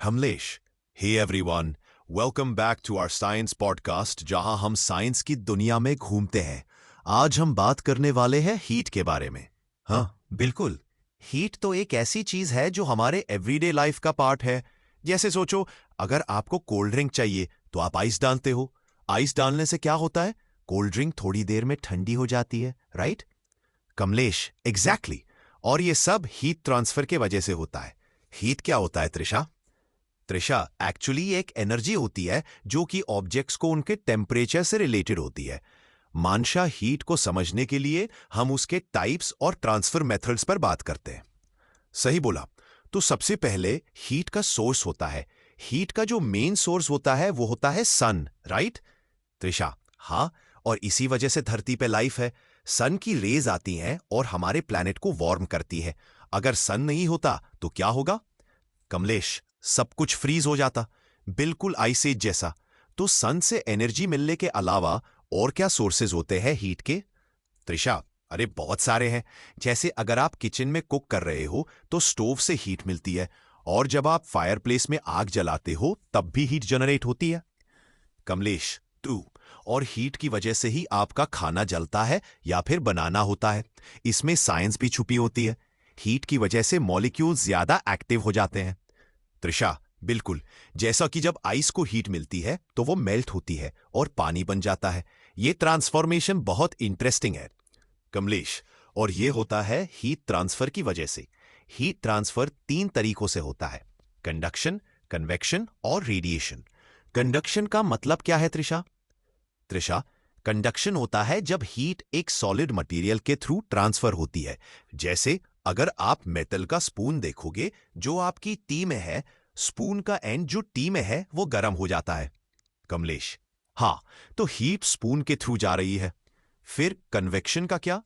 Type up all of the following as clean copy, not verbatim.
हमलेश, hey everyone, welcome back to our science podcast जहां हम science की दुनिया में घूमते हैं। आज हम बात करने वाले हैं हीट के बारे में। हाँ, बिल्कुल। हीट तो एक ऐसी चीज है जो हमारे एवरीडे लाइफ का पार्ट है। जैसे सोचो, अगर आपको कोल्ड ड्रिंक चाहिए तो आप आइस डालते हो। आइस डालने से क्या होता है? कोल्ड ड्रिंक थोड़ी देर में ठंडी हो जाती है, राइट? कमलेश, एग्जैक्टली। और ये सब हीट ट्रांसफर के वजह से होता है। हीट क्या होता है, त्रिशा? त्रिशा, एक्चुअली एक एनर्जी होती है जो कि ऑब्जेक्ट्स को उनके टेम्परेचर से रिलेटेड होती है। मानशा, हीट को समझने के लिए हम उसके टाइप्स और ट्रांसफर मेथड्स पर बात करते हैं। सही बोला। तो सबसे पहले हीट का सोर्स होता है। हीट का जो मेन सोर्स होता है वो होता है सन, राइट? त्रिशा, हाँ, और इसी वजह से धरती पे लाइफ है। सन की रेज आती हैं और हमारे प्लैनेट को वार्म करती है। अगर सन नहीं होता तो क्या होगा? कमलेश, सब कुछ फ्रीज हो जाता, बिल्कुल आइस एज जैसा। तो सन से एनर्जी मिलने के अलावा और क्या सोर्सेज होते हैं हीट के? त्रिशा, अरे बहुत सारे हैं। जैसे अगर आप किचन में कुक कर रहे हो तो स्टोव से हीट मिलती है, और जब आप फायरप्लेस में आग जलाते हो तब भी हीट जनरेट होती है। कमलेश, ट्रू। और हीट की वजह से ही आपका खाना जलता है या फिर बनाना होता है। इसमें साइंस भी छुपी होती है। हीट की वजह से मॉलिक्यूल्स ज्यादा एक्टिव हो जाते हैं। त्रिशा, बिल्कुल। जैसा कि जब आइस को हीट मिलती है तो वो मेल्ट होती है और पानी बन जाता है। ये ट्रांसफॉर्मेशन बहुत इंटरेस्टिंग है। कमलेश, और ये होता है हीट ट्रांसफर की वजह से। हीट ट्रांसफर 3 तरीकों से होता है: कंडक्शन, कन्वेक्शन और रेडिएशन। कंडक्शन का मतलब क्या है, त्रिशा? त्रिशा, कंडक्शन होता है जब हीट एक सॉलिड मटेरियल के थ्रू ट्रांसफर होती है। जैसे अगर आप मेटल का स्पून देखोगे जो आपकी टी में है, स्पून का एंड जो टी में है वो गर्म हो जाता है। कमलेश, हाँ, तो हीट स्पून के थ्रू जा रही है। फिर कन्वेक्शन का क्या?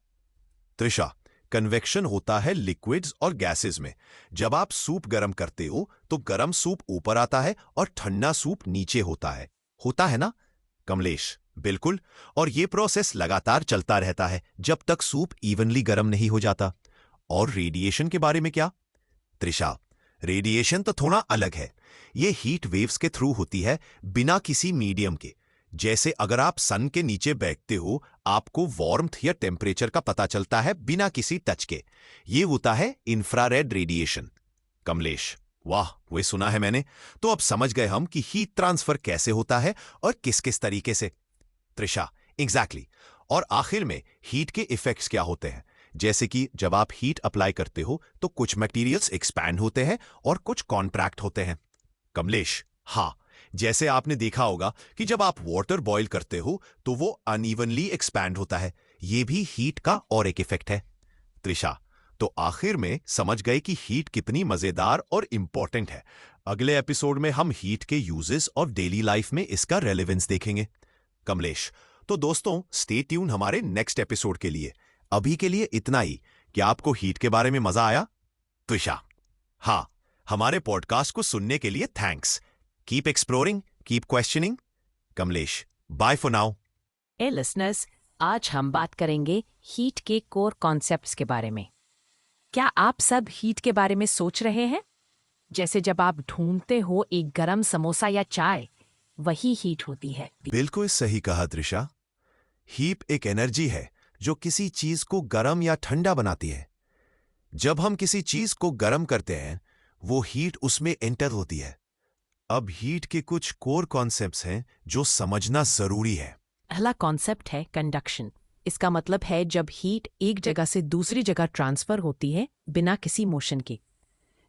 त्रिशा, कन्वेक्शन होता है लिक्विड्स और गैसेस में। जब आप सूप गर्म करते हो तो गर्म सूप ऊपर आता है और ठंडा सूप नीचे होता है ना? कमलेश, बिल्कुल। और ये प्रोसेस लगातार चलता रहता है जब तक सूप इवनली गर्म नहीं हो जाता। और रेडिएशन के बारे में क्या? त्रिशा, रेडिएशन तो थोड़ा अलग है। ये हीट वेव्स के थ्रू होती है, बिना किसी मीडियम के। जैसे अगर आप सन के नीचे बैठते हो, आपको वार्मथ या टेम्परेचर का पता चलता है बिना किसी टच के। ये होता है इंफ्रारेड रेडिएशन। कमलेश, वाह, वे सुना है मैंने। तो अब समझ गए हम कि हीट ट्रांसफर कैसे होता है और किस किस तरीके से। त्रिशा, एग्जैक्टली। और आखिर में हीट के इफेक्ट्स क्या होते हैं? जैसे कि जब आप हीट अप्लाई करते हो तो कुछ मटेरियल्स एक्सपैंड होते हैं और कुछ कॉन्ट्रैक्ट होते हैं। कमलेश, हाँ, जैसे आपने देखा होगा कि जब आप वाटर बॉईल करते हो तो वो अनइवनली एक्सपैंड होता है। ये भी हीट का और एक इफेक्ट है। त्रिशा, तो आखिर में समझ गए कि हीट कितनी मजेदार और इंपॉर्टेंट है। अगले एपिसोड में हम हीट के यूजेस और डेली लाइफ में इसका रेलेवेंस देखेंगे। कमलेश, तो दोस्तों, स्टे ट्यून हमारे नेक्स्ट एपिसोड के लिए। अभी के लिए इतना ही। क्या आपको हीट के बारे में मजा आया? त्रिशा, हाँ, हमारे पॉडकास्ट को सुनने के लिए thanks. Keep exploring, keep questioning. Kamlesh, bye for now. ए लिसनर्स, आज हम बात करेंगे हीट के कोर कॉन्सेप्ट्स के बारे में। क्या आप सब हीट के बारे में सोच रहे हैं? जैसे जब आप ढूंढते हो एक गरम समोसा या चाय, वही हीट होती है। बिल्कुल सही कहा त्रिशा। हीट एक एनर्जी है जो किसी चीज को गर्म या ठंडा बनाती है। जब हम किसी चीज को गर्म करते हैं, वो हीट उसमें एंटर होती है। अब हीट के कुछ कोर कॉन्सेप्ट्स हैं जो समझना जरूरी है। पहला कॉन्सेप्ट है कंडक्शन। इसका मतलब है जब हीट एक जगह से दूसरी जगह ट्रांसफर होती है बिना किसी मोशन के।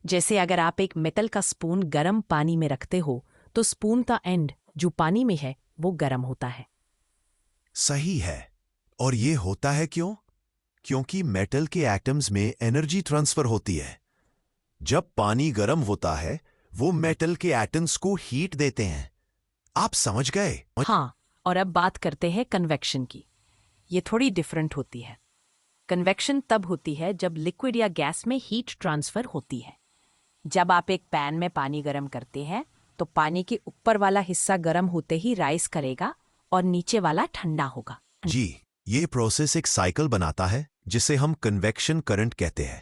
जैसे अगर आप एक मेटल का स्पून गर्म पानी में रखते हो तो स्पून का एंड जो पानी में है वो गर्म होता है। सही है। और ये होता है क्यों? क्योंकि मेटल के एटम्स में एनर्जी ट्रांसफर होती है। जब पानी गर्म होता है, वो मेटल के एटम्स को हीट देते हैं। आप समझ गए? हाँ, और अब बात करते हैं कन्वेक्शन की। ये थोड़ी डिफरेंट होती है। कन्वेक्शन तब होती है जब लिक्विड या गैस में हीट ट्रांसफर होती है। जब आप एक पैन में पानी गर्म करते हैं तो पानी के ऊपर वाला हिस्सा गर्म होते ही राइज करेगा और नीचे वाला ठंडा होगा। जी, ये प्रोसेस एक साइकिल बनाता है जिसे हम कन्वेक्शन करंट कहते हैं।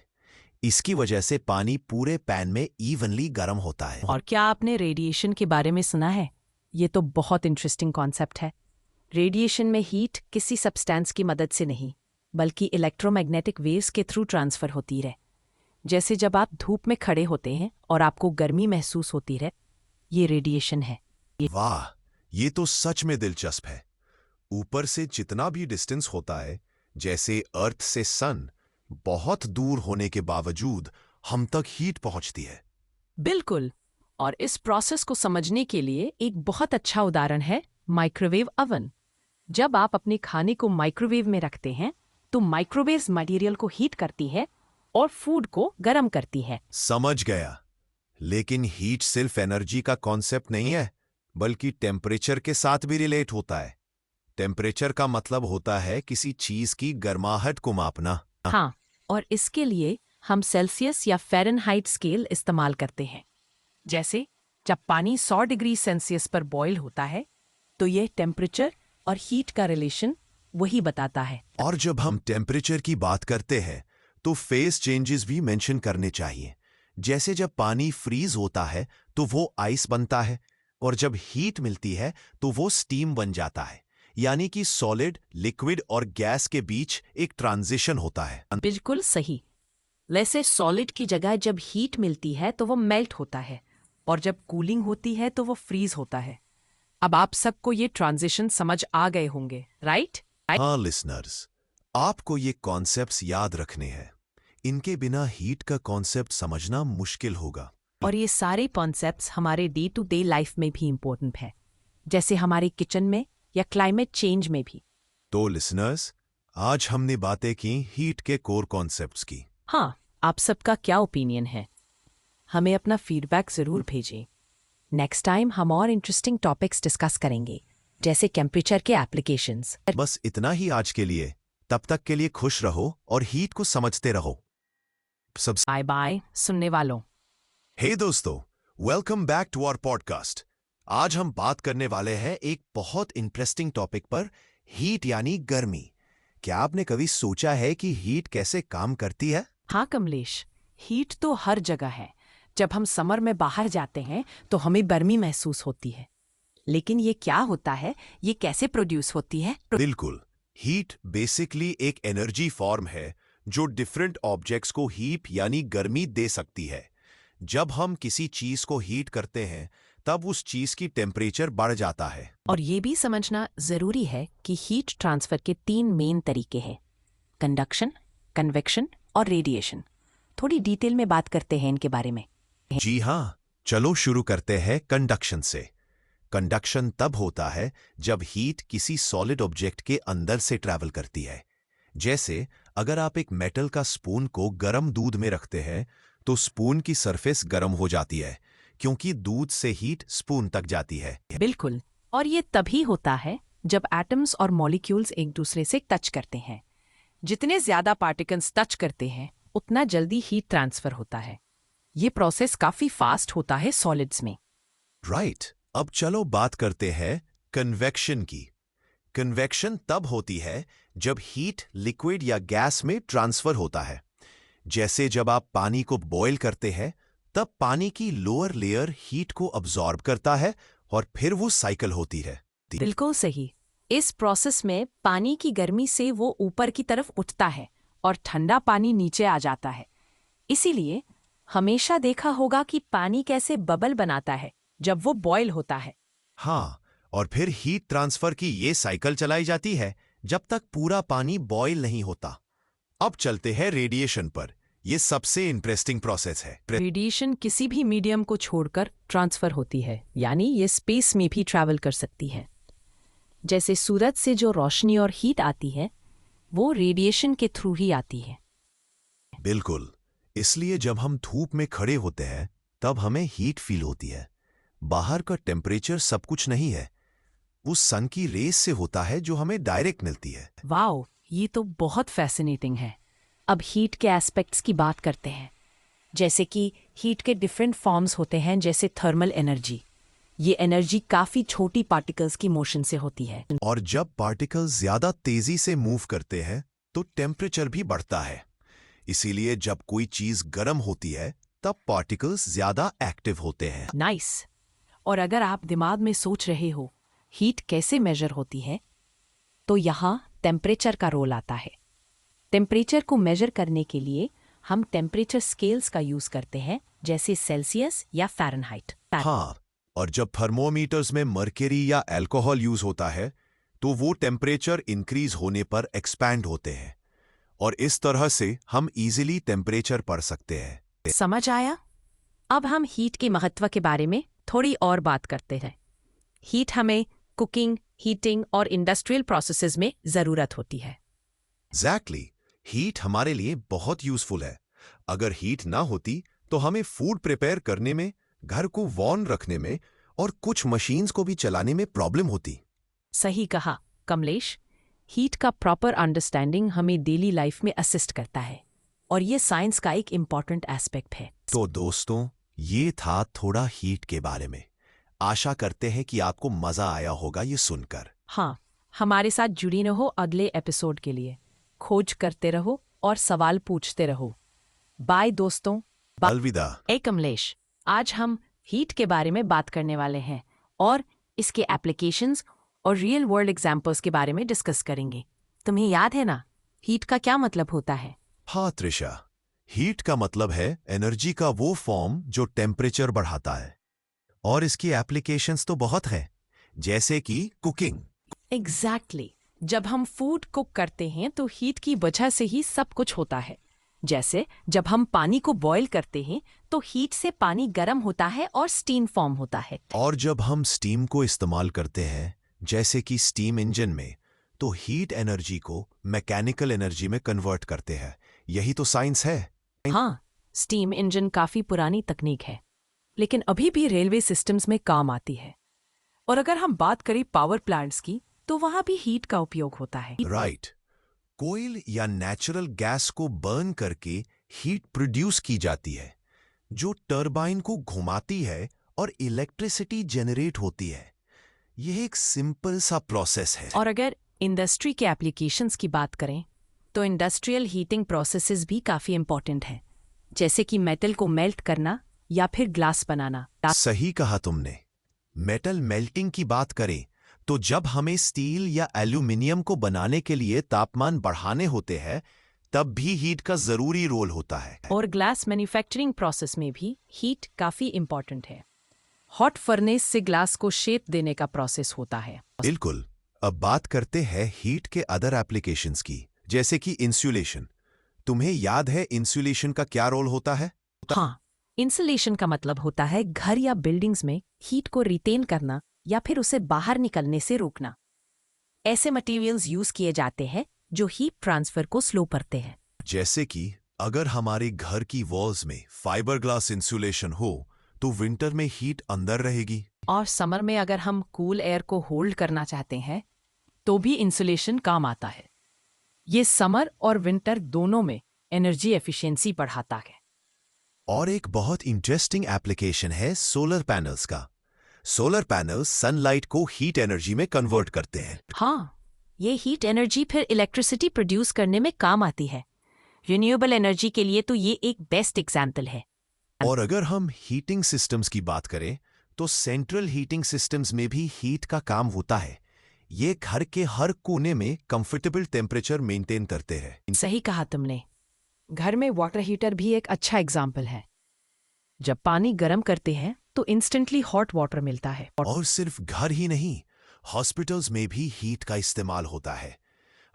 इसकी वजह से पानी पूरे पैन में इवनली गर्म होता है। और क्या आपने रेडिएशन के बारे में सुना है? ये तो बहुत इंटरेस्टिंग कॉन्सेप्ट है। रेडिएशन में हीट किसी सब्सटेंस की मदद से नहीं, बल्कि इलेक्ट्रोमैग्नेटिक वेव्स के थ्रू ट्रांसफर होती है। जैसे जब आप धूप में खड़े होते हैं और आपको गर्मी महसूस होती है, ये रेडिएशन है। वाह, ये तो सच में दिलचस्प है। ऊपर से जितना भी डिस्टेंस होता है, जैसे अर्थ से सन, बहुत दूर होने के बावजूद हम तक हीट पहुंचती है। बिल्कुल। और इस प्रोसेस को समझने के लिए एक बहुत अच्छा उदाहरण है माइक्रोवेव अवन। जब आप अपने खाने को माइक्रोवेव में रखते हैं तो माइक्रोवेव्स मटेरियल को हीट करती है और फूड को गर्म करती है। समझ गया। लेकिन हीट सिर्फ एनर्जी का कॉन्सेप्ट नहीं है, बल्कि टेम्परेचर के साथ भी रिलेट होता है। टेम्परेचर का मतलब होता है किसी चीज की गर्माहट को मापना। हाँ, और इसके लिए हम सेल्सियस या फ़ारेनहाइट स्केल इस्तेमाल करते हैं। जैसे जब पानी 100 डिग्री सेल्सियस पर बॉयल होता है तो ये टेम्परेचर और हीट का रिलेशन वही बताता है। और जब हम टेम्परेचर की बात करते हैं तो फेस चेंजेस भी मेंशन करने चाहिए। जैसे जब पानी फ्रीज होता है तो वो आइस बनता है, और जब हीट मिलती है तो वो स्टीम बन जाता है। यानी कि सॉलिड, लिक्विड और गैस के बीच एक ट्रांजिशन होता है। बिल्कुल सही। वैसे सॉलिड की जगह जब हीट मिलती है तो वो मेल्ट होता है, और जब कूलिंग होती है तो वो फ्रीज होता है। अब आप सबको ये ट्रांजिशन समझ आ गए होंगे, राइट? हाँ लिसनर्स, आपको ये कॉन्सेप्ट्स याद रखने हैं। इनके बिना हीट का कॉन्सेप्ट समझना मुश्किल होगा। और ये सारे कॉन्सेप्ट्स हमारे डे टू डे लाइफ में भी इम्पोर्टेंट है, जैसे हमारे किचन में या क्लाइमेट चेंज में भी। तो लिसनर्स, आज हमने बातें की हीट के कोर कॉन्सेप्ट्स की। हाँ, आप सबका क्या ओपिनियन है? हमें अपना फीडबैक ज़रूर भेजें। नेक्स्ट टाइम हम और इंटरेस्टिंग टॉपिक्स डिस्कस करेंगे, जैसे टेम्परेचर के एप्लीकेशंस। बस इतना ही आज के लिए। तब तक के लिए खुश रहो और हीट को समझते रहो। सब बाय बाय सुनने वालों। हे दोस्तों, welcome back to our podcast. आज हम बात करने वाले हैं एक बहुत इंटरेस्टिंग टॉपिक पर, हीट यानी गर्मी। क्या आपने कभी सोचा है कि हीट कैसे काम करती है? हाँ कमलेश, हीट तो हर जगह है। जब हम समर में बाहर जाते हैं तो हमें गर्मी महसूस होती है। लेकिन ये क्या होता है? ये कैसे प्रोड्यूस होती है? बिल्कुल, हीट बेसिकली एक एनर्जी फॉर्म है जो डिफरेंट ऑब्जेक्ट्स को हीट यानी गर्मी दे सकती है। जब हम किसी चीज को हीट करते हैं तब उस चीज की टेम्परेचर बढ़ जाता है। और ये भी समझना जरूरी है कि हीट ट्रांसफर के 3 मेन तरीके हैं: कंडक्शन, कन्वेक्शन और रेडिएशन। थोड़ी डिटेल में बात करते हैं इनके बारे में। जी हाँ, चलो शुरू करते हैं कंडक्शन से। कंडक्शन तब होता है जब हीट किसी सॉलिड ऑब्जेक्ट के अंदर से ट्रैवल करती है। जैसे अगर आप एक मेटल का स्पून को गर्म दूध में रखते हैं तो स्पून की सरफेस गर्म हो जाती है, क्योंकि दूध से हीट स्पून तक जाती है। बिल्कुल। और ये तभी होता है जब एटम्स और मॉलिक्यूल्स एक दूसरे से टच करते हैं। जितने ज्यादा पार्टिकल्स टच करते हैं उतना जल्दी हीट ट्रांसफर होता है। ये प्रोसेस काफी फास्ट होता है सॉलिड्स में। राइट। अब चलो बात करते हैं कन्वेक्शन की। कन्वेक्शन तब होती है जब हीट लिक्विड या गैस में ट्रांसफर होता है। जैसे जब आप पानी को बॉयल करते हैं तब पानी की लोअर लेयर हीट को अब्सॉर्ब करता है और फिर वो साइकिल होती है। बिल्कुल सही। इस प्रोसेस में पानी की गर्मी से वो ऊपर की तरफ उठता है और ठंडा पानी नीचे आ जाता है। इसीलिए हमेशा देखा होगा कि पानी कैसे बबल बनाता है जब वो बॉयल होता है। हाँ, और फिर हीट ट्रांसफर की ये साइकिल चलाई जाती है जब तक पूरा पानी बॉयल नहीं होता। अब चलते हैं रेडिएशन पर। यह सबसे इंटरेस्टिंग प्रोसेस है। रेडिएशन किसी भी मीडियम को छोड़कर ट्रांसफर होती है, यानी ये स्पेस में भी ट्रैवल कर सकती है। जैसे सूरज से जो रोशनी और हीट आती है वो रेडिएशन के थ्रू ही आती है। बिल्कुल। इसलिए जब हम धूप में खड़े होते हैं तब हमें हीट फील होती है। बाहर का टेम्परेचर सब कुछ नहीं है, वो सन की रेस से होता है जो हमें डायरेक्ट मिलती है। वाओ, ये तो बहुत फैसिनेटिंग है। अब हीट के एस्पेक्ट्स की बात करते हैं। जैसे कि हीट के डिफरेंट फॉर्म्स होते हैं, जैसे थर्मल एनर्जी। ये एनर्जी काफी छोटी पार्टिकल्स की मोशन से होती है। और जब पार्टिकल्स ज्यादा तेजी से मूव करते हैं तो टेम्परेचर भी बढ़ता है। इसीलिए जब कोई चीज गर्म होती है तब पार्टिकल्स ज्यादा एक्टिव होते हैं। नाइस। और अगर आप दिमाग में सोच रहे हो हीट कैसे मेजर होती है, तो यहाँ टेम्परेचर का रोल आता है। टेम्परेचर को मेजर करने के लिए हम टेम्परेचर स्केल्स का यूज करते हैं, जैसे सेल्सियस या फ़ारेनहाइट। हाँ, और जब थर्मोमीटर्स में मर्क्यूरी या अल्कोहल यूज होता है तो वो टेम्परेचर इंक्रीज होने पर एक्सपैंड होते हैं और इस तरह से हम इजीली टेम्परेचर पढ़ सकते हैं। समझ आया? अब हम हीट के महत्व के बारे में थोड़ी और बात करते हैं। हीट हमें कुकिंग, हीटिंग और इंडस्ट्रियल प्रोसेसेस में ज़रूरत होती है। एग्जैक्टली, हीट हमारे लिए बहुत यूजफुल है। अगर हीट ना होती तो हमें फूड प्रिपेयर करने में, घर को वार्म रखने में और कुछ मशीन्स को भी चलाने में प्रॉब्लम होती। सही कहा कमलेश। हीट का प्रॉपर अंडरस्टैंडिंग हमें डेली लाइफ में असिस्ट करता है और ये साइंस का एक इम्पॉर्टेंट एस्पेक्ट है। तो दोस्तों, ये था थोड़ा हीट के बारे में। आशा करते हैं कि आपको मजा आया होगा ये सुनकर। हाँ, हमारे साथ जुड़ी रहो अगले एपिसोड के लिए। खोज करते रहो और सवाल पूछते रहो। बाय दोस्तों। अलविदा। ए कमलेश, आज हम हीट के बारे में बात करने वाले हैं और इसके एप्लीकेशंस और रियल वर्ल्ड एग्जाम्पल्स के बारे में डिस्कस करेंगे। तुम्हें याद है ना, हीट का क्या मतलब होता है? हाँ त्रिशा, हीट का मतलब है एनर्जी का वो फॉर्म जो टेम्परेचर बढ़ाता है। और इसकी एप्लीकेशंस तो बहुत हैं, जैसे कि कुकिंग। एग्जैक्टली। जब हम फूड कुक करते हैं तो हीट की वजह से ही सब कुछ होता है। जैसे जब हम पानी को बॉईल करते हैं तो हीट से पानी गर्म होता है और स्टीम फॉर्म होता है। और जब हम स्टीम को इस्तेमाल करते हैं, जैसे कि स्टीम इंजन में, तो हीट एनर्जी को मैकेनिकल एनर्जी में कन्वर्ट करते हैं। यही तो साइंस है। हाँ, स्टीम इंजन काफी पुरानी तकनीक है, लेकिन अभी भी रेलवे सिस्टम्स में काम आती है। और अगर हम बात करें पावर प्लांट्स की, तो वहां भी हीट का उपयोग होता है। राइट। कोयल या नेचुरल गैस को बर्न करके हीट प्रोड्यूस की जाती है, जो टरबाइन को घुमाती है और इलेक्ट्रिसिटी जनरेट होती है। यह एक सिंपल सा प्रोसेस है। और अगर इंडस्ट्री के एप्लीकेशंस की बात करें, तो इंडस्ट्रियल हीटिंग प्रोसेसेस भी काफी इंपॉर्टेंट हैं, जैसे कि मेटल को मेल्ट करना या फिर ग्लास बनाना। सही कहा तुमने। मेटल मेल्टिंग की बात करें तो जब हमें स्टील या एल्यूमिनियम को बनाने के लिए तापमान बढ़ाने होते हैं, तब भी हीट का जरूरी रोल होता है। और ग्लास मैन्युफैक्चरिंग प्रोसेस में भी हीट काफी इंपॉर्टेंट है। हॉट फर्नेस से ग्लास को शेप देने का प्रोसेस होता है। बिल्कुल। अब बात करते हैं हीट के अदर एप्लीकेशंस की, जैसे कि इंसुलेशन। तुम्हें याद है इंसुलेशन का क्या रोल होता है? हाँ, इंसुलेशन का मतलब होता है घर या बिल्डिंग्स में हीट को रिटेन करना या फिर उसे बाहर निकलने से रोकना। ऐसे मटेरियल्स यूज किए जाते हैं जो हीट ट्रांसफर को स्लो करते हैं। जैसे कि अगर हमारे घर की वॉल्स में फाइबर ग्लास इंसुलेशन हो तो विंटर में हीट अंदर रहेगी। और समर में अगर हम कूल एयर को होल्ड करना चाहते हैं तो भी इंसुलेशन काम आता है। ये समर और विंटर दोनों में एनर्जी एफिशिएंसी बढ़ाता है। और एक बहुत इंटरेस्टिंग एप्लीकेशन है सोलर पैनल्स का। सोलर पैनल्स सनलाइट को हीट एनर्जी में कन्वर्ट करते हैं। हाँ, ये हीट एनर्जी फिर इलेक्ट्रिसिटी प्रोड्यूस करने में काम आती है। रिन्यूएबल एनर्जी के लिए तो ये एक बेस्ट एग्जाम्पल है। और अगर हम हीटिंग सिस्टम्स की बात करें तो सेंट्रल हीटिंग सिस्टम्स में भी हीट का काम होता है। ये घर के हर कोने में कंफर्टेबल टेम्परेचर मेंटेन करते हैं। सही कहा तुमने। घर में वाटर हीटर भी एक अच्छा एग्जाम्पल है। जब पानी गर्म करते हैं तो इंस्टेंटली हॉट वाटर मिलता है। और सिर्फ घर ही नहीं, हॉस्पिटल्स में भी हीट का इस्तेमाल होता है।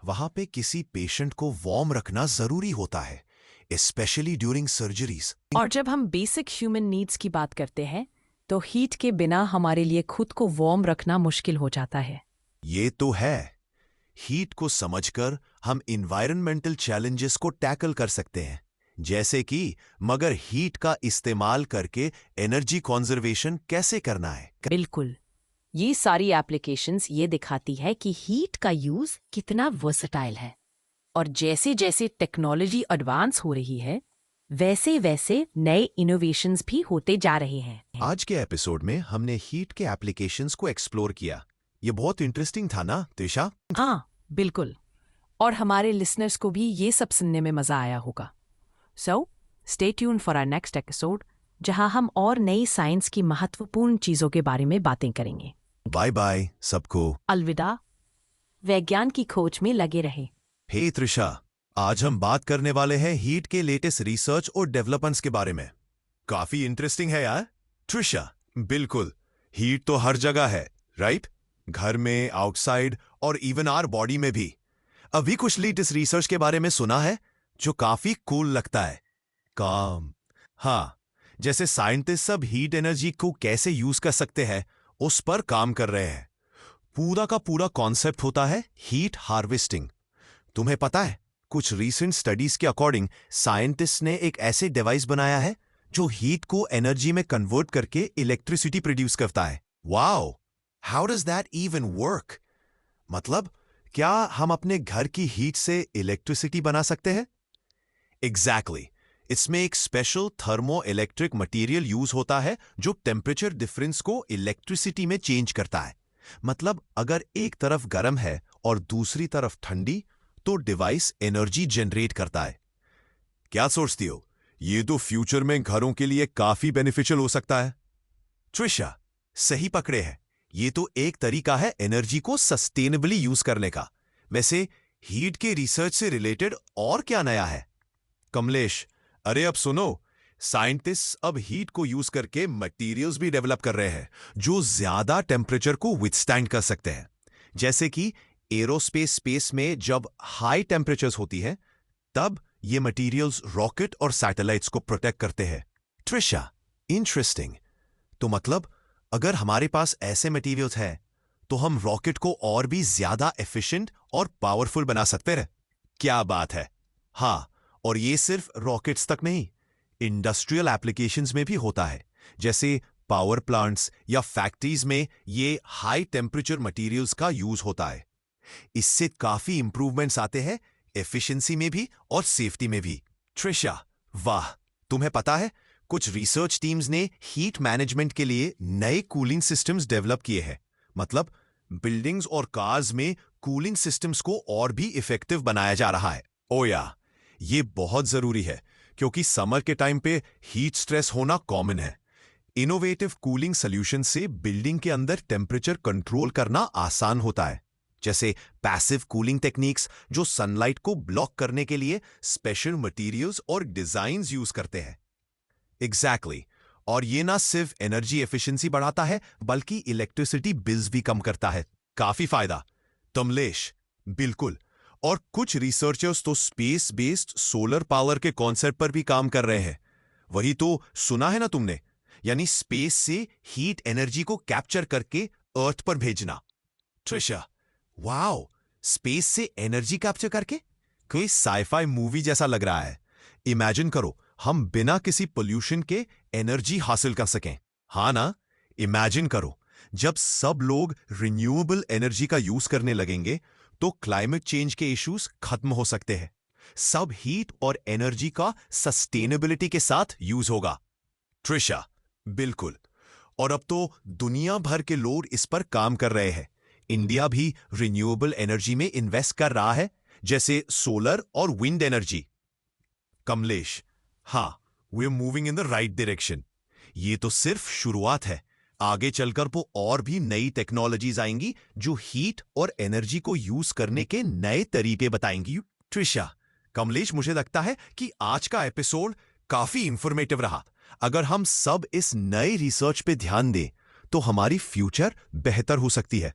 वहां पे किसी पेशेंट को वार्म रखना जरूरी होता है, स्पेशली ड्यूरिंग सर्जरीज। और जब हम बेसिक ह्यूमन नीड्स की बात करते हैं तो हीट के बिना हमारे लिए खुद को वार्म रखना मुश्किल हो जाता है। ये तो है। हीट को समझकर हम इन्वायरमेंटल चैलेंजेस को टैकल कर सकते हैं, जैसे कि मगर हीट का इस्तेमाल करके एनर्जी कंजर्वेशन कैसे करना है। बिल्कुल। ये सारी एप्लीकेशंस ये दिखाती है कि हीट का यूज कितना वर्सेटाइल है। और जैसे जैसे टेक्नोलॉजी एडवांस हो रही है, वैसे वैसे नए इनोवेशंस भी होते जा रहे हैं। आज के एपिसोड में हमने हीट के एप्लीकेशंस को एक्सप्लोर किया। ये बहुत इंटरेस्टिंग था ना त्रिशा? हाँ, बिल्कुल। और हमारे लिसनर्स को भी ये सब सुनने में मजा आया होगा। So stay tune for our next episode, जहां हम और नई साइंस की महत्वपूर्ण चीजों के बारे में बातें करेंगे। बाय बाय सबको। अलविदा। वैज्ञान की खोज में लगे रहे। हे त्रिशा, आज हम बात करने वाले हैं हीट के लेटेस्ट रिसर्च और डेवलपमेंट्स के बारे में। काफी इंटरेस्टिंग है यार। त्रिशा, बिल्कुल, हीट तो हर जगह है, राइट? घर में, आउटसाइड और इवन आवर बॉडी में भी। अभी कुछ लेटेस्ट रिसर्च के बारे में सुना है जो काफी कूल लगता है। काम, हाँ, जैसे साइंटिस्ट सब हीट एनर्जी को कैसे यूज कर सकते हैं उस पर काम कर रहे हैं। पूरा का पूरा कॉन्सेप्ट होता है हीट हार्वेस्टिंग। तुम्हें पता है, कुछ रीसेंट स्टडीज के अकॉर्डिंग साइंटिस्ट ने एक ऐसे डिवाइस बनाया है जो हीट को एनर्जी में कन्वर्ट करके इलेक्ट्रिसिटी प्रोड्यूस करता है। Wow, how does that even work? मतलब क्या हम अपने घर की हीट से इलेक्ट्रिसिटी बना सकते हैं? एग्जैक्टली। इसमें एक special thermo electric material use होता है जो टेम्परेचर डिफरेंस को इलेक्ट्रिसिटी में चेंज करता है। मतलब अगर एक तरफ गर्म है और दूसरी तरफ ठंडी, तो डिवाइस एनर्जी जनरेट करता है। क्या सोचती हो, ये तो फ्यूचर में घरों के लिए काफी बेनिफिशियल हो सकता है। त्रिशा, सही पकड़े हैं। ये तो एक तरीका है एनर्जी को सस्टेनेबली यूज करने का। वैसे हीट के रिसर्च से रिलेटेड और क्या नया है? कमलेश, अरे अब सुनो, साइंटिस्ट अब हीट को यूज करके मटेरियल्स भी डेवलप कर रहे हैं जो ज्यादा टेम्परेचर को विथस्टैंड कर सकते हैं। जैसे कि एरोस्पेस स्पेस में जब हाई टेम्परेचर्स होती है, तब ये मटेरियल्स रॉकेट और सैटेलाइट्स को प्रोटेक्ट करते हैं। त्रिशा, इंटरेस्टिंग। तो मतलब अगर हमारे पास ऐसे मटेरियल्स हैं, तो हम रॉकेट को और भी ज्यादा एफिशिएंट और पावरफुल बना सकते हैं। क्या बात है। हाँ, और ये सिर्फ रॉकेट्स तक नहीं, इंडस्ट्रियल एप्लीकेशंस में भी होता है। जैसे पावर प्लांट्स या फैक्ट्रीज में ये हाई टेम्परेचर मटेरियल्स का यूज होता है। इससे काफी इंप्रूवमेंट्स आते हैं एफिशिएंसी में भी और सेफ्टी में भी। त्रिशा, वाह, तुम्हें पता है कुछ रिसर्च टीम्स ने हीट मैनेजमेंट के लिए नए कूलिंग सिस्टम्स डेवलप किए हैं। मतलब बिल्डिंग्स और कार्स में कूलिंग सिस्टम्स को और भी इफेक्टिव बनाया जा रहा है। ओ या, ये बहुत जरूरी है क्योंकि समर के टाइम पे हीट स्ट्रेस होना कॉमन है। इनोवेटिव कूलिंग सॉल्यूशन से बिल्डिंग के अंदर टेम्परेचर कंट्रोल करना आसान होता है। जैसे पैसिव कूलिंग टेक्निक्स जो सनलाइट को ब्लॉक करने के लिए स्पेशल मटेरियल्स और डिजाइन्स यूज करते हैं। एग्जैक्टली। और ये ना सिर्फ एनर्जी एफिशिएंसी बढ़ाता है बल्कि इलेक्ट्रिसिटी बिल्स भी कम करता है। काफी फायदा। कमलेश, बिल्कुल। और कुछ रिसर्चर्स तो स्पेस बेस्ड सोलर पावर के कॉन्सेप्ट पर भी काम कर रहे हैं। वही तो सुना है ना तुमने, यानी स्पेस से हीट एनर्जी को कैप्चर करके अर्थ पर भेजना। त्रिशा, वाओ, स्पेस से एनर्जी कैप्चर करके? कोई साइफाई मूवी जैसा लग रहा है। इमेजिन करो, हम बिना किसी पोल्यूशन के एनर्जी हासिल कर सकें। हाँ ना? इमेजिन करो, जब सब लोग रिन्यूएबल एनर्जी का यूज करने लगेंगे तो क्लाइमेट चेंज के इश्यूज खत्म हो सकते हैं। सब हीट और एनर्जी का सस्टेनेबिलिटी के साथ यूज होगा। त्रिशा, बिल्कुल। और अब तो दुनिया भर के लोग इस पर काम कर रहे हैं। इंडिया भी रिन्यूएबल एनर्जी में इन्वेस्ट कर रहा है, जैसे सोलर और विंड एनर्जी। कमलेश, हाँ, we are moving in the right direction. ये तो सिर्फ शुरुआत है। आगे चलकर वो और भी नई टेक्नोलॉजीज आएंगी जो हीट और एनर्जी को यूज करने के नए तरीके बताएंगी। त्रिशा, कमलेश, मुझे लगता है कि आज का एपिसोड काफी इंफॉर्मेटिव रहा। अगर हम सब इस नए रिसर्च पे ध्यान दें तो हमारी फ्यूचर बेहतर हो सकती है।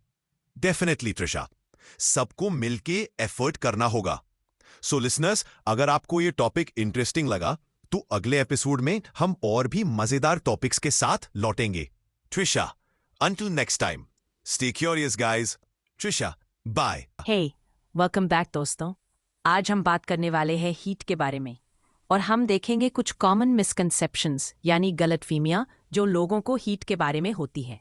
डेफिनेटली त्रिशा, सबको मिलके एफर्ट करना होगा। सो लिसनर्स, अगर आपको ये टॉपिक इंटरेस्टिंग लगा तो अगले एपिसोड में हम और भी मजेदार टॉपिक्स के साथ लौटेंगे। Trisha, until next time, stay curious guys. Trisha, bye. Hey, welcome back दोस्तों। आज हम बात करने वाले हैं हीट के बारे में और हम देखेंगे कुछ कॉमन मिसकंसेप्शंस यानी गलतफहमियां जो लोगों को हीट के बारे में होती है।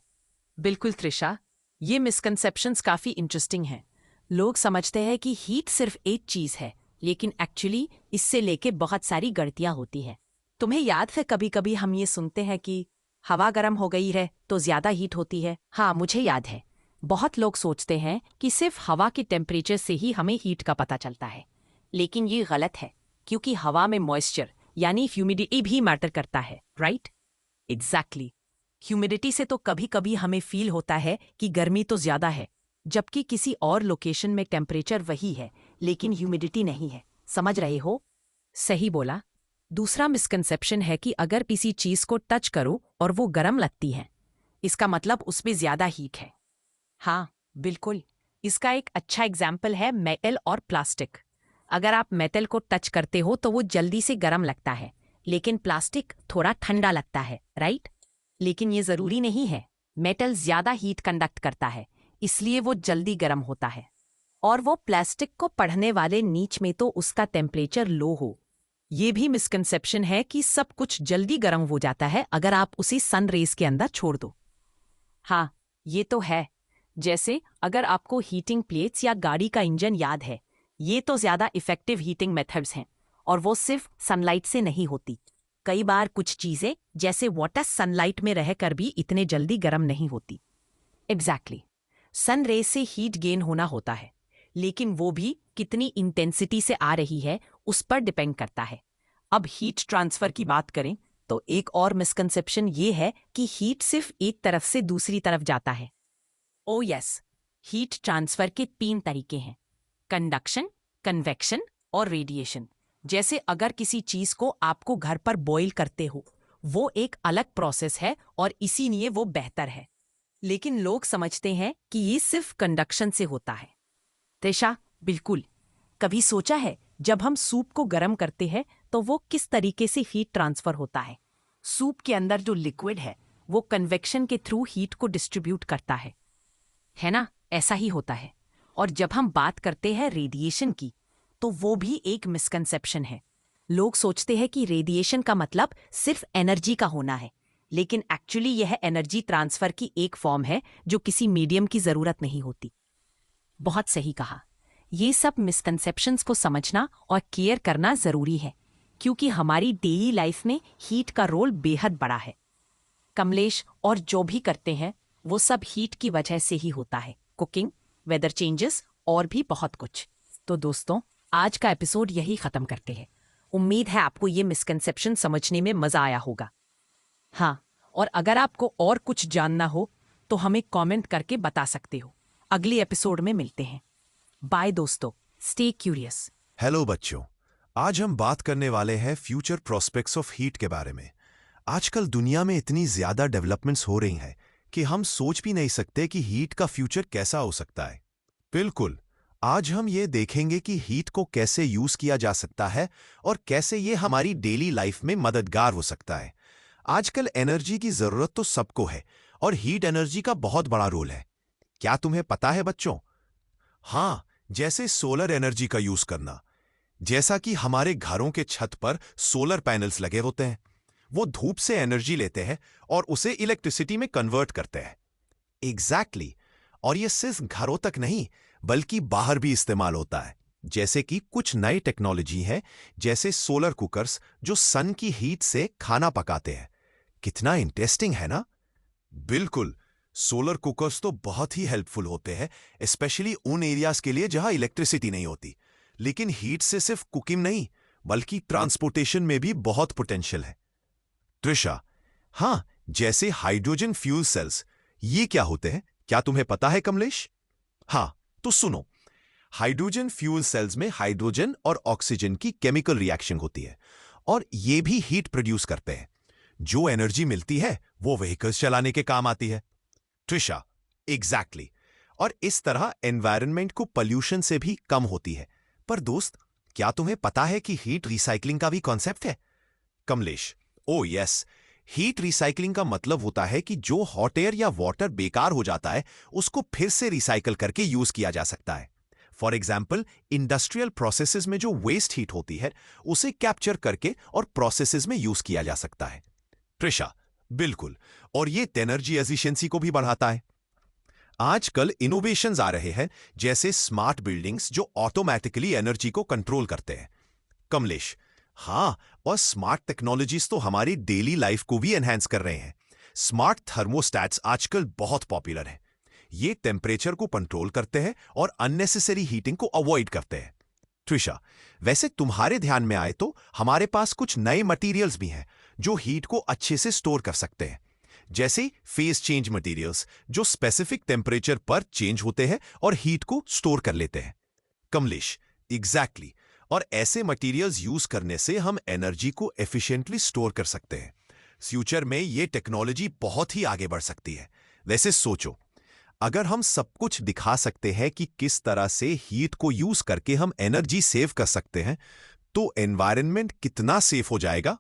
बिल्कुल त्रिशा, ये मिसकंसेप्शंस काफी इंटरेस्टिंग हैं। लोग समझते हैं कि हीट सिर्फ एक चीज है, लेकिन एक्चुअली इससे लेके बहुत सारी गलतियां होती है। तुम्हें याद है कभी कभी हम ये सुनते हैं कि हवा गर्म हो गई है तो ज्यादा हीट होती है। हाँ, मुझे याद है। बहुत लोग सोचते हैं कि सिर्फ हवा के टेम्परेचर से ही हमें हीट का पता चलता है, लेकिन ये गलत है क्योंकि हवा में मॉइस्चर यानी ह्यूमिडिटी भी मैटर करता है, राइट? एग्जैक्टली। ह्यूमिडिटी से तो कभी कभी हमें फील होता है कि गर्मी तो ज्यादा है, जबकि किसी और लोकेशन में टेम्परेचर वही है लेकिन ह्यूमिडिटी नहीं है। समझ रहे हो? सही बोला। दूसरा मिसकंसेप्शन है कि अगर किसी चीज को टच करो और वो गर्म लगती है, इसका मतलब उसमें ज्यादा हीट है। हाँ, बिल्कुल। इसका एक अच्छा एग्जाम्पल है मेटल और प्लास्टिक। अगर आप मेटल को टच करते हो तो वो जल्दी से गर्म लगता है, लेकिन प्लास्टिक थोड़ा ठंडा लगता है, राइट? लेकिन ये जरूरी नहीं है। मेटल ज्यादा हीट कंडक्ट करता है, इसलिए वो जल्दी गर्म होता है। और वो प्लास्टिक को पढ़ने वाले नीच में तो उसका टेम्परेचर लो हो। ये भी मिसकंसेप्शन है कि सब कुछ जल्दी गर्म हो जाता है अगर आप उसे सन रेज के अंदर छोड़ दो। हाँ, ये तो है। जैसे अगर आपको हीटिंग प्लेट्स या गाड़ी का इंजन याद है, ये तो ज्यादा इफेक्टिव हीटिंग मेथड्स हैं और वो सिर्फ सनलाइट से नहीं होती। कई बार कुछ चीजें जैसे वाटर सनलाइट में रहकर भी इतने जल्दी गर्म नहीं होती। एग्जैक्टली। सन रेज से हीट गेन होना होता है, लेकिन वो भी कितनी इंटेंसिटी से आ रही है उस पर डिपेंड करता है। अब हीट ट्रांसफर की बात करें तो एक और मिसकंसेप्शन ये है कि हीट सिर्फ एक तरफ से दूसरी तरफ जाता है। ओ यस, हीट ट्रांसफर के 3 तरीके हैं: कंडक्शन, कन्वेक्शन और रेडिएशन। जैसे अगर किसी चीज को आपको घर पर बॉईल करते हो, वो एक अलग प्रोसेस है और इसीलिए वो बेहतर है। लेकिन लोग समझते हैं कि ये सिर्फ कंडक्शन से होता है। त्रिशा, बिल्कुल। कभी सोचा है जब हम सूप को गर्म करते हैं तो वो किस तरीके से हीट ट्रांसफर होता है? सूप के अंदर जो लिक्विड है वो कन्वेक्शन के थ्रू हीट को डिस्ट्रीब्यूट करता है ना? ऐसा ही होता है। और जब हम बात करते हैं रेडिएशन की, तो वो भी एक मिसकंसेप्शन है। लोग सोचते हैं कि रेडिएशन का मतलब सिर्फ एनर्जी का होना है, लेकिन एक्चुअली यह एनर्जी ट्रांसफर की एक फॉर्म है जो किसी मीडियम की जरूरत नहीं होती। बहुत सही कहा। ये सब मिसकंसेप्शंस को समझना और केयर करना जरूरी है, क्योंकि हमारी डेली लाइफ में हीट का रोल बेहद बड़ा है। कमलेश, और जो भी करते हैं वो सब हीट की वजह से ही होता है। कुकिंग, वेदर चेंजेस और भी बहुत कुछ। तो दोस्तों, आज का एपिसोड यही खत्म करते हैं। उम्मीद है आपको ये मिसकंसेप्शन समझने में मजा आया होगा। हाँ, और अगर आपको और कुछ जानना हो तो हमें कमेंट करके बता सकते हो। अगले एपिसोड में मिलते हैं। बाय दोस्तों, स्टे क्यूरियस। हेलो बच्चों, आज हम बात करने वाले हैं फ्यूचर प्रोस्पेक्ट्स ऑफ हीट के बारे में। आजकल दुनिया में इतनी ज्यादा डेवलपमेंट्स हो रही हैं कि हम सोच भी नहीं सकते कि हीट का फ्यूचर कैसा हो सकता है। बिल्कुल, आज हम ये देखेंगे कि हीट को कैसे यूज किया जा सकता है और कैसे ये हमारी डेली लाइफ में मददगार हो सकता है। आजकल एनर्जी की जरूरत तो सबको है और हीट एनर्जी का बहुत बड़ा रोल है। क्या तुम्हें पता है बच्चों? हाँ, जैसे सोलर एनर्जी का यूज करना। जैसा कि हमारे घरों के छत पर सोलर पैनल्स लगे होते हैं, वो धूप से एनर्जी लेते हैं और उसे इलेक्ट्रिसिटी में कन्वर्ट करते हैं। एग्जैक्टली। और ये सिर्फ घरों तक नहीं बल्कि बाहर भी इस्तेमाल होता है। जैसे कि कुछ नई टेक्नोलॉजी है, जैसे सोलर कुकर्स जो सन की हीट से खाना पकाते हैं। कितना इंटरेस्टिंग है ना? बिल्कुल, सोलर कुकर्स तो बहुत ही हेल्पफुल होते हैं, स्पेशली उन एरियाज के लिए जहां इलेक्ट्रिसिटी नहीं होती। लेकिन हीट से सिर्फ कुकिंग नहीं बल्कि ट्रांसपोर्टेशन में भी बहुत पोटेंशियल है। त्रिशा, हाँ, जैसे हाइड्रोजन फ्यूल सेल्स, ये क्या होते हैं? क्या तुम्हें पता है कमलेश? हाँ, तो सुनो। हाइड्रोजन फ्यूल सेल्स में हाइड्रोजन और ऑक्सीजन की केमिकल रिएक्शन होती है और ये भी हीट प्रोड्यूस करते हैं। जो एनर्जी मिलती है वो व्हीकल्स चलाने के काम आती है। त्रिशा, एग्जैक्टली। और इस तरह एनवायरनमेंट को पोल्यूशन से भी कम होती है। पर दोस्त, क्या तुम्हें पता है कि हीट रिसाइकलिंग का भी कॉन्सेप्ट है? कमलेश, ओ यस। हीट रिसाइकलिंग का मतलब होता है कि जो हॉट एयर या वाटर बेकार हो जाता है उसको फिर से रिसाइकल करके यूज किया जा सकता है। फॉर एग्जाम्पल, इंडस्ट्रियल प्रोसेसेस में जो वेस्ट हीट होती है उसे कैप्चर करके और प्रोसेसेस में यूज किया जा सकता है। त्रिशा, बिल्कुल। और ये एनर्जी एफिशिएंसी को भी बढ़ाता है। आजकल इनोवेशंस आ रहे हैं, जैसे स्मार्ट बिल्डिंग्स जो ऑटोमेटिकली एनर्जी को कंट्रोल करते हैं। कमलेश, हाँ, और स्मार्ट टेक्नोलॉजीज तो हमारी डेली लाइफ को भी एनहांस कर रहे हैं। स्मार्ट थर्मोस्टैट्स आजकल बहुत पॉपुलर हैं। ये टेम्परेचर को कंट्रोल करते हैं और अननेसेसरी हीटिंग को अवॉइड करते हैं। त्रिशा, वैसे तुम्हारे ध्यान में आए तो हमारे पास कुछ नए मटेरियल्स भी हैं जो हीट को अच्छे से स्टोर कर सकते हैं, जैसे फेज चेंज मटेरियल्स जो स्पेसिफिक टेम्परेचर पर चेंज होते हैं और हीट को स्टोर कर लेते हैं। कमलेश, एग्जैक्टली। और ऐसे मटेरियल्स यूज करने से हम एनर्जी को एफिशिएंटली स्टोर कर सकते हैं। फ्यूचर में ये टेक्नोलॉजी बहुत ही आगे बढ़ सकती है। वैसे सोचो, अगर हम सब कुछ दिखा सकते हैं कि किस तरह से हीट को यूज करके हम एनर्जी सेव कर सकते हैं, तो एनवायरनमेंट कितना सेफ हो जाएगा।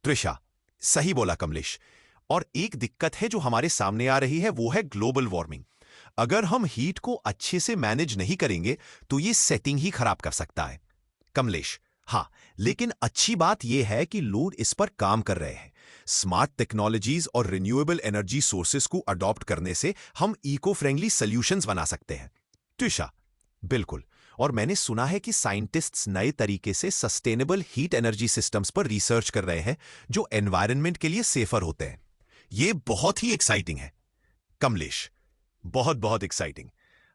त्रिशा, सही बोला कमलेश। और एक दिक्कत है जो हमारे सामने आ रही है, वो है ग्लोबल वार्मिंग। अगर हम हीट को अच्छे से मैनेज नहीं करेंगे तो ये सेटिंग ही खराब कर सकता है। कमलेश, हाँ, लेकिन अच्छी बात यह है कि लोग इस पर काम कर रहे हैं। स्मार्ट टेक्नोलॉजीज और रिन्यूएबल एनर्जी सोर्सेस को अडॉप्ट करने से हम इको फ्रेंडली सॉल्यूशंस बना सकते हैं। त्रिशा, बिल्कुल। और मैंने सुना है कि साइंटिस्ट्स नए तरीके से सस्टेनेबल हीट एनर्जी सिस्टम्स पर रिसर्च कर रहे हैं जो एनवायरनमेंट के लिए सेफर होते हैं। ये बहुत ही एक्साइटिंग है। कमलेश, बहुत बहुत एक्साइटिंग।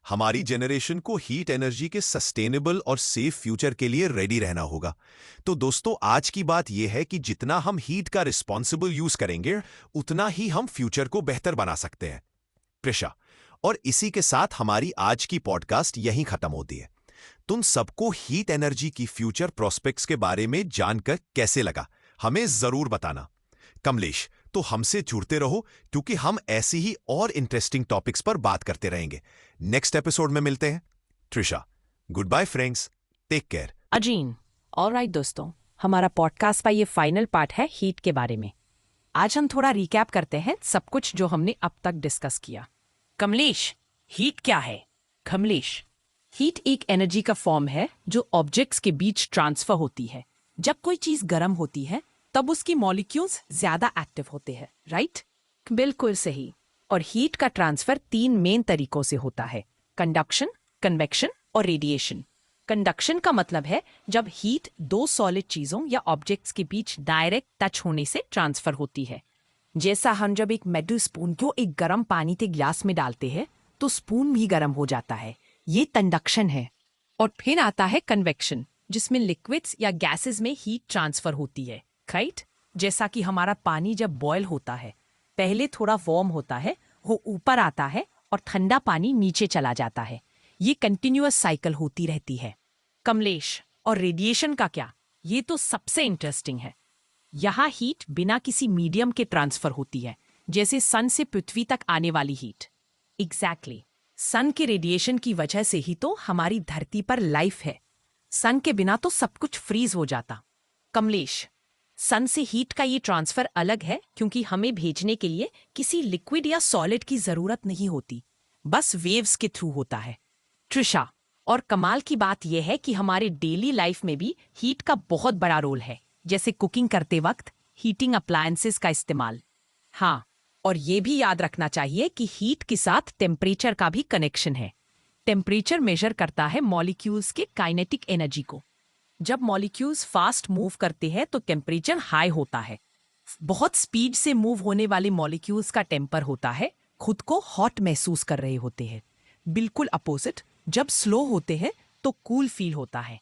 हमारी जनरेशन को हीट एनर्जी के सस्टेनेबल और सेफ फ्यूचर के लिए रेडी रहना होगा। तो दोस्तों, आज की बात यह है कि जितना हम हीट का रिस्पॉन्सिबल यूज करेंगे, उतना ही हम फ्यूचर को बेहतर बना सकते हैं। प्रिशा, और इसी के साथ हमारी आज की पॉडकास्ट यहीं खत्म होती है। तुम सबको हीट एनर्जी की फ्यूचर प्रोस्पेक्ट्स के बारे में जानकर कैसे लगा, हमें जरूर बताना। कमलेश, तो हमसे जुड़ते रहो, क्योंकि हम ऐसी ही और इंटरेस्टिंग टॉपिक्स पर बात करते रहेंगे। नेक्स्ट एपिसोड में मिलते हैं। Trisha, good bye friends, take care. अजीन, ऑलराइट दोस्तों, हमारा पॉडकास्ट का ये फाइनल पार्ट है हीट के बारे में। आज हम थोड़ा रिकैप करते हैं सब कुछ जो हमने अब तक डिस्कस किया। कमलेश, हीट क्या है? कमलेश, हीट एक एनर्जी का फॉर्म है जो ऑब्जेक्ट्स के बीच ट्रांसफर होती है। जब कोई चीज गर्म होती है तब उसकी मॉलिक्यूल्स ज्यादा एक्टिव होते हैं, राइट? बिल्कुल सही। और हीट का ट्रांसफर 3 मेन तरीकों से होता है: कंडक्शन, कन्वेक्शन और रेडिएशन। कंडक्शन का मतलब है जब हीट 2 सॉलिड चीजों या ऑब्जेक्ट्स के बीच डायरेक्ट टच होने से ट्रांसफर होती है। जैसा हम जब एक मेटल स्पून को एक गर्म पानी के ग्लास में डालते हैं तो स्पून भी गर्म हो जाता है। ये कंडक्शन है। और फिर आता है कन्वेक्शन, जिसमें लिक्विड्स या गैसेस में हीट ट्रांसफर होती है, राइट? जैसा कि हमारा पानी जब बॉयल होता है, पहले थोड़ा वार्म होता है, वो ऊपर आता है और ठंडा पानी नीचे चला जाता है। ये कंटिन्यूअस साइकिल होती रहती है। कमलेश, और रेडिएशन का क्या? ये तो सबसे इंटरेस्टिंग है। यहाँ हीट बिना किसी मीडियम के ट्रांसफर होती है, जैसे सन से पृथ्वी तक आने वाली हीट। एग्जैक्टली। सन के रेडिएशन की वजह से ही तो हमारी धरती पर लाइफ है। सन के बिना तो सब कुछ फ्रीज हो जाता। कमलेश, सन से हीट का ये ट्रांसफर अलग है क्योंकि हमें भेजने के लिए किसी लिक्विड या सॉलिड की जरूरत नहीं होती, बस वेव्स के थ्रू होता है। त्रिशा, और कमाल की बात यह है कि हमारे डेली लाइफ में भी हीट का बहुत बड़ा रोल है, जैसे कुकिंग करते वक्त हीटिंग अप्लायंसेस का इस्तेमाल। हाँ, और ये भी याद रखना चाहिए कि हीट के साथ टेम्परेचर का भी कनेक्शन है। टेम्परेचर मेजर करता है मॉलिक्यूल्स के काइनेटिक एनर्जी को। जब मॉलिक्यूल्स फास्ट मूव करते हैं तो टेम्परेचर हाई होता है। बहुत स्पीड से मूव होने वाले मॉलिक्यूल्स का टेम्पर होता है, खुद को हॉट महसूस कर रहे होते हैं। बिल्कुल अपोजिट, जब स्लो होते हैं तो कूल फील होता है।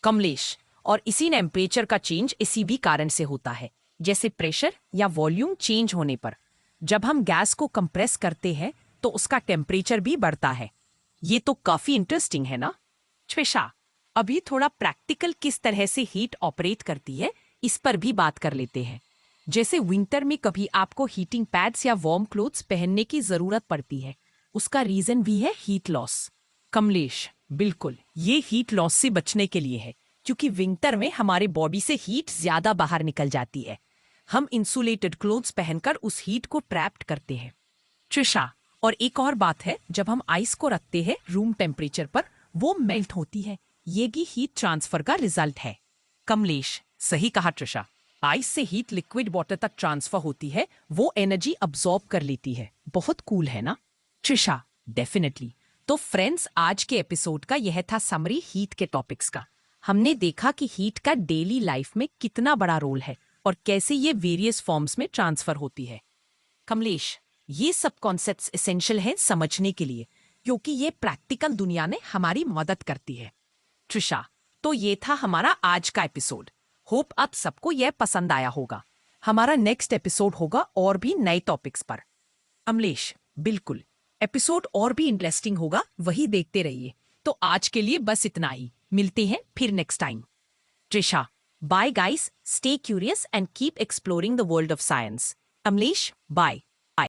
कमलेश, और इसी टेम्परेचर का चेंज इसी भी कारण से होता है, जैसे प्रेशर या वॉल्यूम चेंज होने पर। जब हम गैस को कंप्रेस करते हैं तो उसका टेम्परेचर भी बढ़ता है। ये तो काफी इंटरेस्टिंग है ना? त्रिशा, अभी थोड़ा प्रैक्टिकल किस तरह से हीट ऑपरेट करती है इस पर भी बात कर लेते हैं। जैसे विंटर में कभी आपको हीटिंग पैड्स या वार्म क्लोथ्स पहनने की जरूरत पड़ती है, उसका रीजन भी है हीट लॉस। कमलेश, बिल्कुल, ये हीट लॉस से बचने के लिए है, क्योंकि विंटर में हमारे बॉडी से हीट ज्यादा बाहर निकल जाती है। हम इंसुलेटेड क्लोथ्स पहनकर उस हीट को ट्रैप्ड करते हैं। त्रिशा, और एक और बात है, जब हम आइस को रखते हैं रूम टेम्परेचर पर, वो मेल्ट होती है। ये भी हीट ट्रांसफर का रिजल्ट है। कमलेश, सही कहा त्रिशा। आइस से हीट लिक्विड वाटर तक ट्रांसफर होती है, वो एनर्जी अब्सॉर्ब कर लेती है। बहुत कूल है ना? त्रिशा, डेफिनेटली। तो फ्रेंड्स, आज के एपिसोड का यह था समरी हीट के टॉपिक्स का। हमने देखा कि हीट का डेली लाइफ में कितना बड़ा रोल है और कैसे ये वेरियस फॉर्म्स में ट्रांसफर होती है। कमलेश, ये सब कॉन्सेप्ट्स एसेंशियल हैं समझने के लिए, क्योंकि ये प्रैक्टिकल दुनिया में हमारी मदद करती है। त्रिशा, तो ये था हमारा आज का एपिसोड। होप आप सबको यह पसंद आया होगा। हमारा नेक्स्ट एपिसोड होगा और भी नए टॉपिक्स पर। अमलेश, बिल्कुल, एपिसोड और भी इंटरेस्टिंग होगा, वही देखते रहिए। तो आज के लिए बस इतना ही, मिलते हैं फिर next time. Trisha, bye guys, stay curious and keep exploring the world of science. Amlesh, bye.